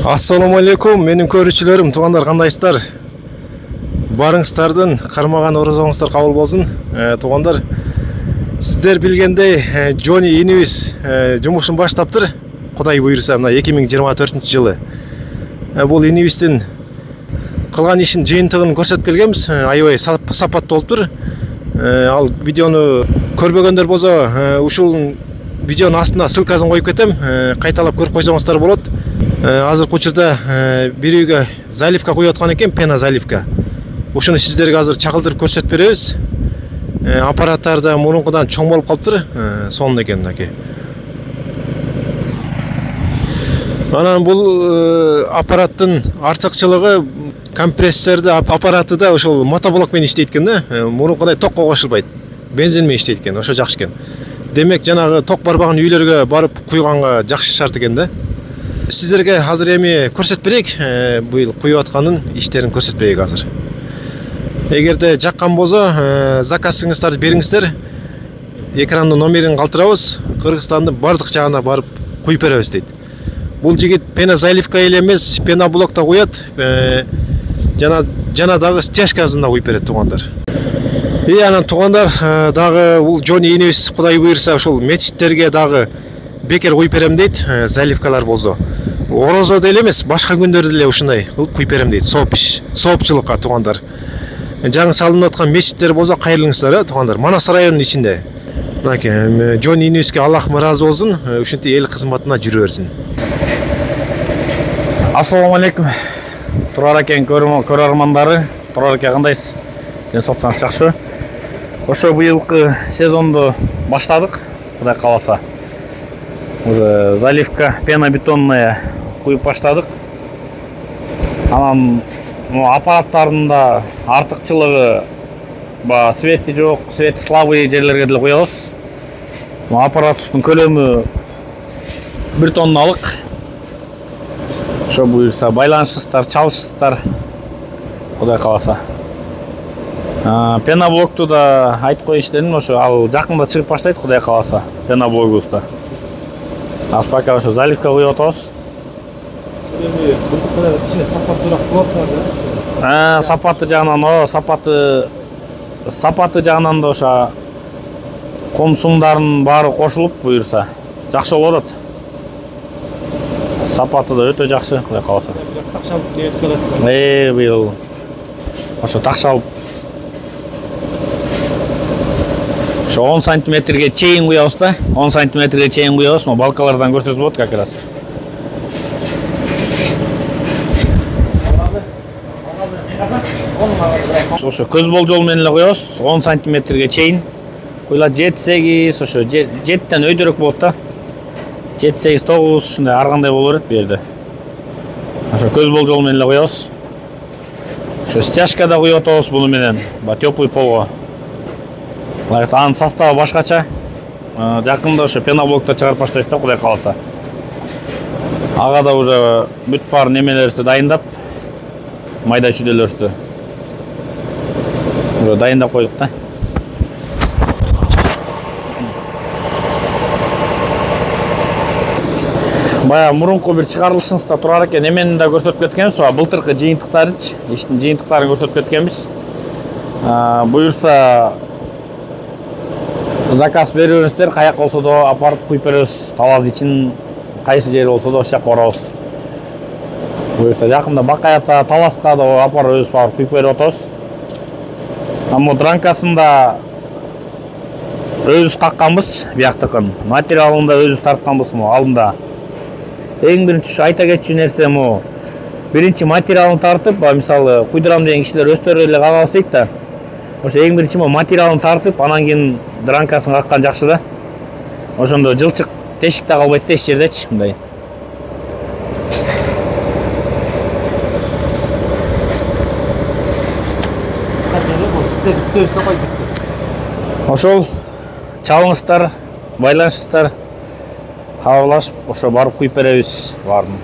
Ассаламу алейкум, менің көрүүчүлөрүм, туугандар, кандайсыздар? Барыңыздардын кармаган орозоңуздар кабыл болсун. Туугандар, сиздер билгендей, Джони инибиз жумушун баштаптыр. Кудай буйруса, мына 2024-жылы. Бул инибиздин кылган ишин жыйынтыгын көрсөтүп келгенбиз. Аябай сапаттуу болуптур. Ал видеону көрбөгөндөр болсо, ушул видеонун астына ссылкасын коюп кетем. Кайталап көрүп койсоңуздар болот. Азыркы учурда бир үйгө заливка куюп аткан экен, пена заливка. Ушуну сиздерге азыр чакылдырып көрсөтүп беребиз. Аппараттар да мурункудан чоң болуп калыптыр. Сонун экен мынакей. Анан бул аппараттын артыкчылыгы компрессорду аппараты да ошол мотоблок менен иштейт экен да. Мурункудай токко кошулбайт. Бензин менен иштейт экен. Ошо жакшы экен. Демек, жанагы ток барбаган үйлөргө барып куйганга жакшы шарт экен да. Сиздерге азыр эми көрсөтүп берейик. Быйыл куюп атканын иштерин көрсөтүп берейик азыр. Эгерде жаккан болсо, заказыңыздарды бериңиздер. Экрандын номерин калтырабыз. Кыргызстандын бардык жагына барып куюп беребиз дейт. Бул жигит пена заливка эле эмес, пена блокта куят. Жана дагы стяжкасын да куюп берет, туугандар. Анан туугандар, дагы бул Джони инибиз Кудай буйруса ушул мечиттерге дагы бекер куюп берем дейт, заливкалар болсо. Орозо деле эмес, башка күндөрдө деле ушундай кылып куюп берем дейт. Соопчулукка, туугандар. Жаңы салынып аткан мечиттер болсо кайрылыңыздар, туугандар. Манас районунун ичинде. Мынакей, Джони инибизге Аллах ыраазы болсун, ушинтип эл кызматына жүрө берсин. Ассаламу алейкум. Турар экен көрөрмандары. Турар эке, кандайсыз? Ден соктан жакшы. Ошо быйылкы сезонду баштадык, Кудай кааласа. Уже заливка пена бетонная куюп баштадык. Анан аппараттардын да артыкчылыгы свети жок, свети слабый жерлерге деле куябыз. Аппараттын көлөмү 1 тонналык. Ошо буюрса байланышсыздар, чалышсыздар, Кудай кааласа. Пена блокту да айтып коюш дедим, ошо ал жакында чыгып баштайт, Кудай кааласа. Пена блогубузда. Аз пока ошо заливка куюп атабыз. Сапаты жагынан, сапаты жагынан да ошо ком сумдарын баары кошулуп буюрса жакшы болот. Сапаты да өтө жакшы, Кудай кааласа. Быйыл ошо такшалып ошо 10 сантиметрге чейин куябыз да. 10 сантиметрге чейин куябыз. Балкалардан көрсөтүп болот как раз. Ошо көз болжол менен эле куябыз. 10 сантиметрге чейин. Куйлат 7-8, ошо 7тен өйдөрөк болот да. 7-8-9 ушундай ар кандай боло берет бу жерде. Ошо көз болжол менен эле куябыз. Ошо стяжка да куюп атабыз буну менен. Теплый полго. Анын составы башкача. Жакында ошо пеноблокто чыгарып баштайбыз да, Кудай кааласа. Ага да уже бүт бар немелерибизди дайындап, майда чүйдөлөрүбүздү уже дайындап койдук да. Бая мурунку бир чыгарылышыбызда турар экен, эмени да көрсөтүп кеткенбиз, былтыркы жыйынтыктарынчы, иштин жыйынтыктарын көрсөтүп кеткенбиз. Буюрса заказ бериңиздер, каяк болсо да апарып куюп беребиз. Талас ичин кайсы жер болсо да ошол жака барабыз. Буюрса жакында Бакаята, Таласка да апарып өзүбүз барып куюп берип атабыз. Амма дранкасында өзүбүз какканбыз, бияктыкын. Материалын да өзүбүз тартканбыз алдында. Эң биринчи айта кетчү нерсе биринчи материалын тартып, мисалы куйдурам деген кишилер өздөрү эле кагабыз дейт да. Ошо эң биринчи материалын тартып, анан кийин дранкасын каккан жакшы да. Ошондо жылчык тешик да калбайт да эч жердечи, мындай. Ошол чалыңыздар, байланышыңыздар, кабарлашып, ошо барып куюп беребиз баарын.